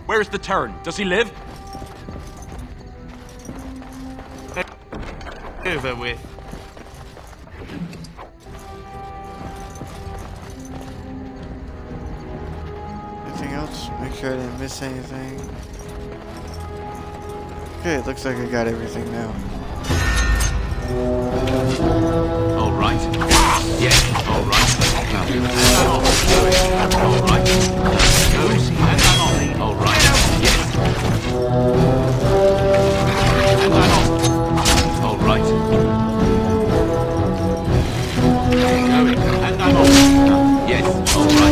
Where's the Turn? Does he live? Over with. Anything else? Make sure I didn't miss anything. Okay, it looks like I got everything now. All right. Yes. All right. All right. All right. Yes. All right. And I'm off. Yes. All right.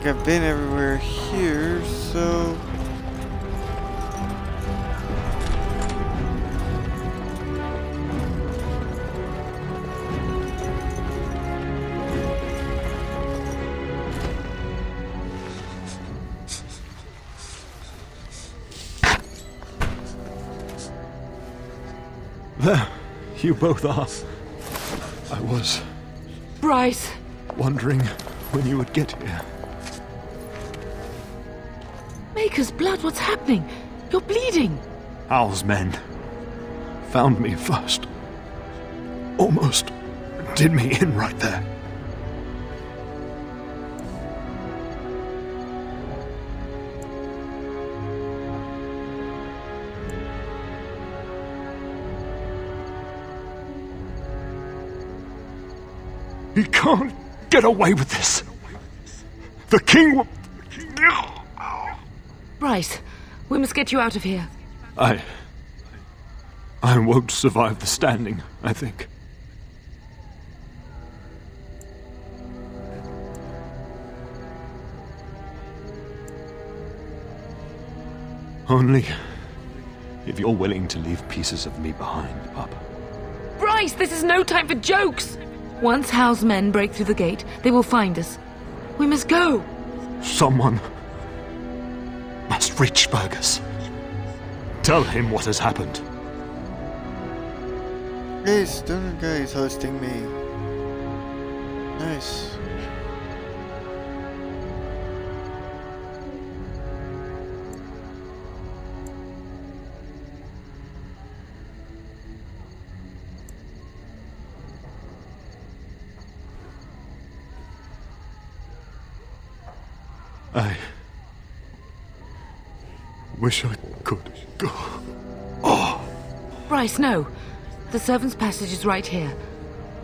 I've been everywhere here, so... There, you both are. I was Bryce! wondering when you would get here. Maker's blood, what's happening? You're bleeding! Hal's men found me first. Almost did me in right there. He can't get away with this. The king will... Bryce, we must get you out of here. I won't survive the standing, I think. Only if you're willing to leave pieces of me behind, pup. Bryce, this is no time for jokes! Once Hal's men break through the gate, they will find us. We must go! Someone must reach Fergus. Tell him what has happened. Hey, Stoner guy is hosting me. Nice. I wish I could go. Bryce, no. The servants' passage is right here.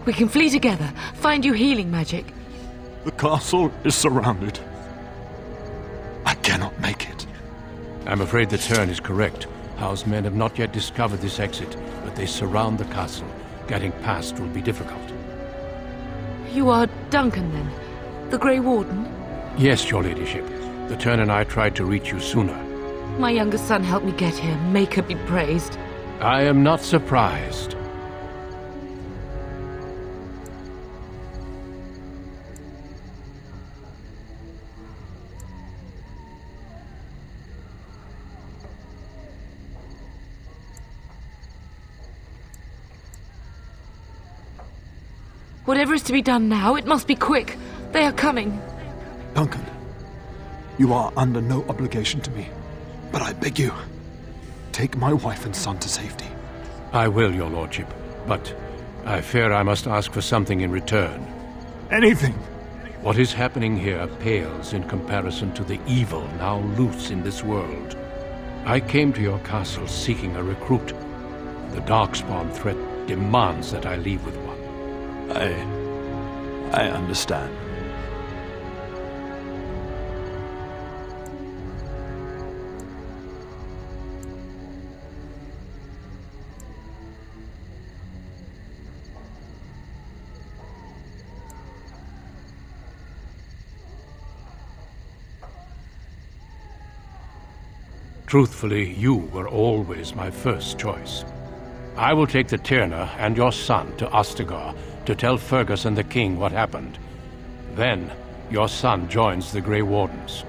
We can flee together, find you healing magic. The castle is surrounded. I cannot make it. I'm afraid the Turn is correct. House men have not yet discovered this exit, but they surround the castle. Getting past will be difficult. You are Duncan, then? The Grey Warden? Yes, your ladyship. The Turn and I tried to reach you sooner. My youngest son helped me get here. Maker be praised. I am not surprised. Whatever is to be done now, it must be quick. They are coming. Duncan, you are under no obligation to me. But I beg you, take my wife and son to safety. I will, your lordship, but I fear I must ask for something in return. Anything! What is happening here pales in comparison to the evil now loose in this world. I came to your castle seeking a recruit. The Darkspawn threat demands that I leave with one. I understand. Truthfully, you were always my first choice. I will take the Tyrna and your son to Ostagar to tell Fergus and the king what happened. Then, your son joins the Grey Wardens.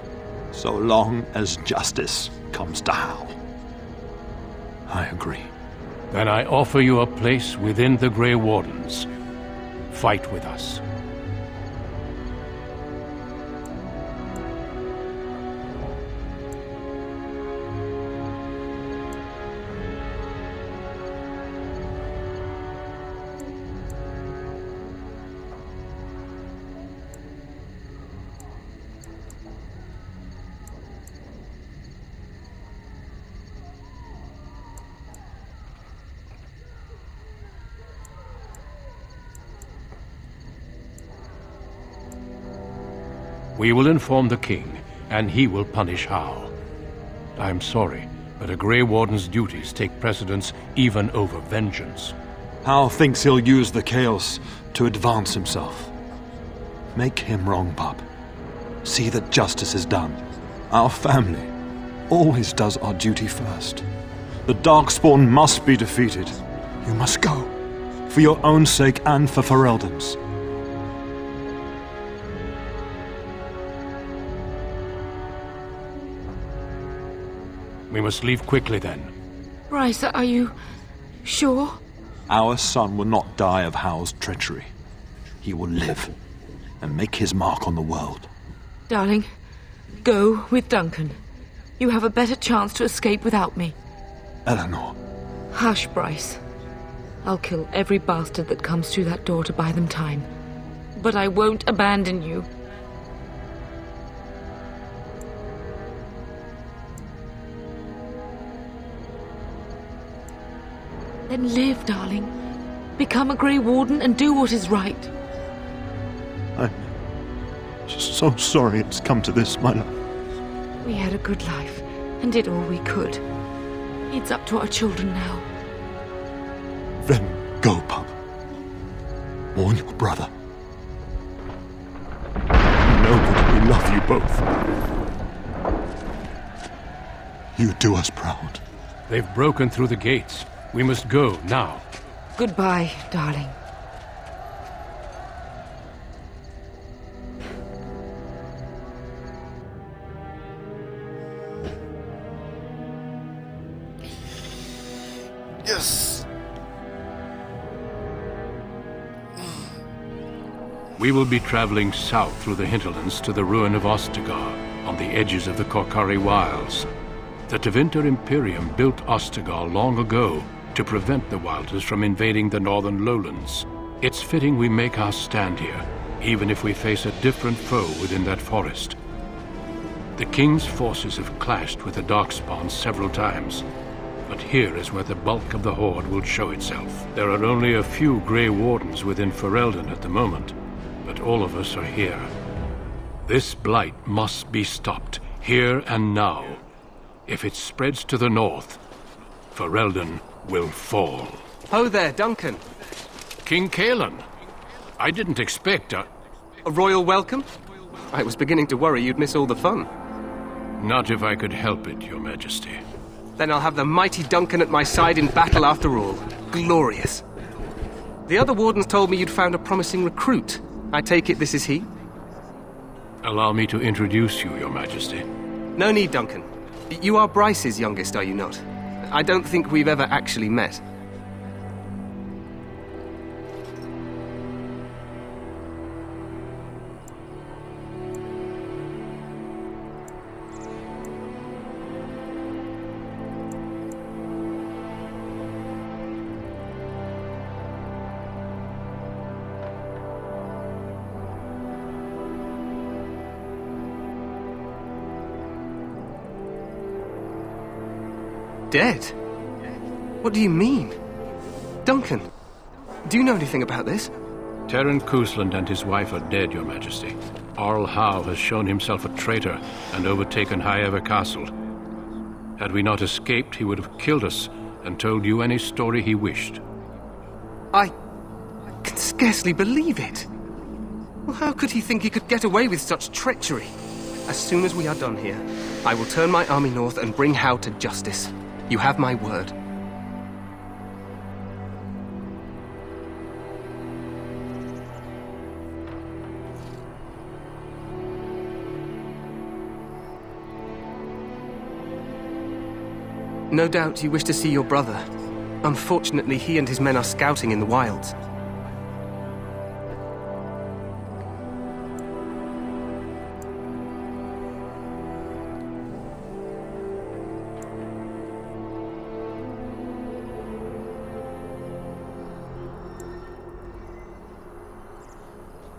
So long as justice comes to Hal. I agree. Then I offer you a place within the Grey Wardens. Fight with us. We will inform the king, and he will punish Hal. I am sorry, but a Grey Warden's duties take precedence even over vengeance. Hal thinks he'll use the chaos to advance himself. Make him wrong, pup. See that justice is done. Our family always does our duty first. The Darkspawn must be defeated. You must go. For your own sake and for Ferelden's. We must leave quickly then. Bryce, are you sure? Our son will not die of Hal's treachery. He will live and make his mark on the world. Darling, go with Duncan. You have a better chance to escape without me. Eleanor. Hush, Bryce. I'll kill every bastard that comes through that door to buy them time. But I won't abandon you. Then live, darling. Become a Grey Warden and do what is right. I'm so sorry it's come to this, my love. We had a good life and did all we could. It's up to our children now. Then go, pup. Warn your brother. Know that we love you both. You do us proud. They've broken through the gates. We must go now. Goodbye, darling. Yes. We will be traveling south through the hinterlands to the ruin of Ostagar, on the edges of the Korcari Wilds. The Tevinter Imperium built Ostagar long ago to prevent the Wilders from invading the northern lowlands. It's fitting we make our stand here, even if we face a different foe within that forest. The King's forces have clashed with the Darkspawn several times, but here is where the bulk of the Horde will show itself. There are only a few Grey Wardens within Ferelden at the moment, but all of us are here. This blight must be stopped, here and now. If it spreads to the north, Ferelden will fall. Oh there, Duncan. King Cailan. I didn't expect A royal welcome? I was beginning to worry you'd miss all the fun. Not if I could help it, Your Majesty. Then I'll have the mighty Duncan at my side in battle after all. Glorious. The other wardens told me you'd found a promising recruit. I take it this is he? Allow me to introduce you, Your Majesty. No need, Duncan. You are Bryce's youngest, are you not? I don't think we've ever actually met. Dead? What do you mean? Duncan, do you know anything about this? Terran Cousland and his wife are dead, Your Majesty. Arl Howe has shown himself a traitor and overtaken Highever Castle. Had we not escaped, he would have killed us and told you any story he wished. I can scarcely believe it. Well, how could he think he could get away with such treachery? As soon as we are done here, I will turn my army north and bring Howe to justice. You have my word. No doubt you wish to see your brother. Unfortunately, he and his men are scouting in the wilds.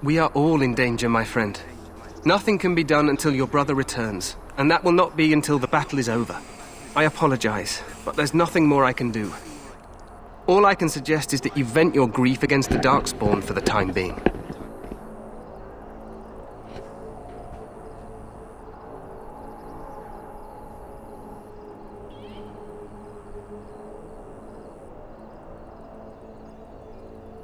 We are all in danger, my friend. Nothing can be done until your brother returns, and that will not be until the battle is over. I apologize, but there's nothing more I can do. All I can suggest is that you vent your grief against the Darkspawn for the time being.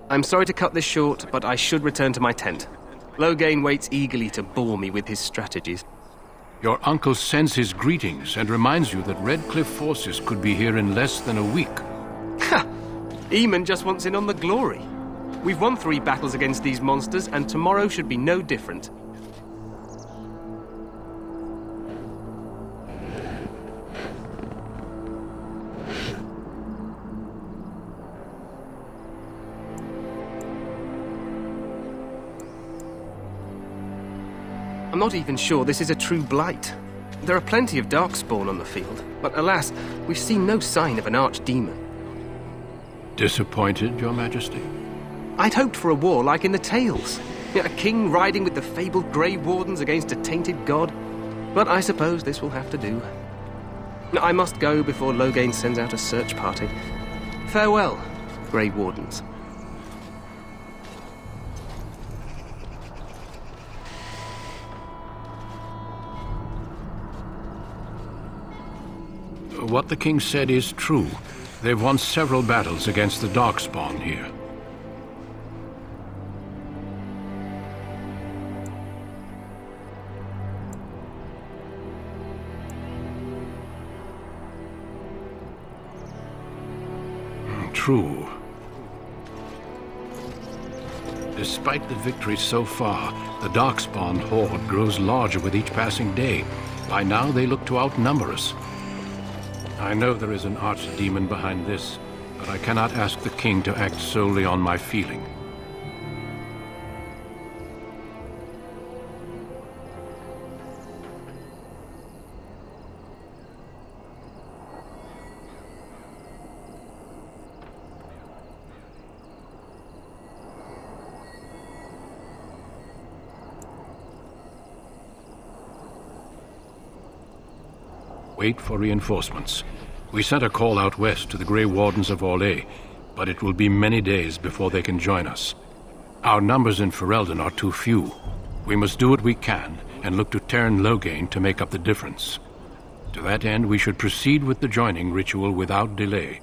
I'm sorry to cut this short, but I should return to my tent. Loghain waits eagerly to bore me with his strategies. Your uncle sends his greetings and reminds you that Redcliffe forces could be here in less than a week. Ha! Eamon just wants in on the glory. We've won 3 battles against these monsters, and tomorrow should be no different. I'm not even sure this is a true blight. There are plenty of Darkspawn on the field, but alas, we've seen no sign of an archdemon. Disappointed, Your Majesty? I'd hoped for a war like in the tales. A king riding with the fabled Grey Wardens against a tainted god. But I suppose this will have to do. I must go before Loghain sends out a search party. Farewell, Grey Wardens. What the king said is true. They've won several battles against the Darkspawn here. True. Despite the victory so far, the Darkspawn horde grows larger with each passing day. By now, they look to outnumber us. I know there is an archdemon behind this, but I cannot ask the king to act solely on my feeling. Wait for reinforcements. We sent a call out west to the Grey Wardens of Orlais, but it will be many days before they can join us. Our numbers in Ferelden are too few. We must do what we can and look to Teyrn Loghain to make up the difference. To that end, we should proceed with the joining ritual without delay.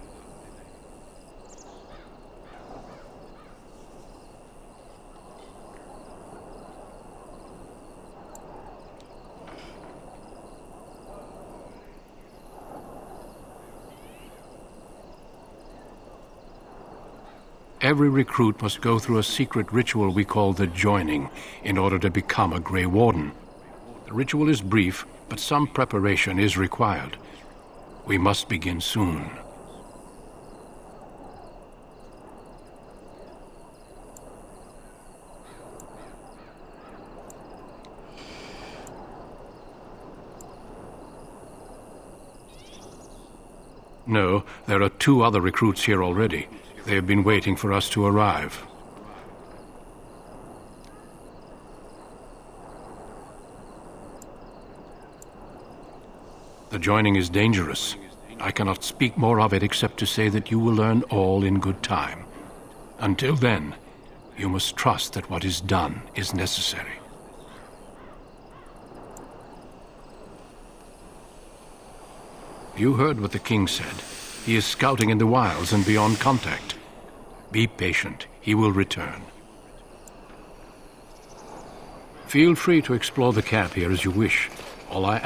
Every recruit must go through a secret ritual we call the Joining in order to become a Grey Warden. The ritual is brief, but some preparation is required. We must begin soon. No, there are 2 other recruits here already. They have been waiting for us to arrive. The joining is dangerous. I cannot speak more of it except to say that you will learn all in good time. Until then, you must trust that what is done is necessary. You heard what the king said. He is scouting in the wilds and beyond contact. Be patient. He will return. Feel free to explore the camp here as you wish. All I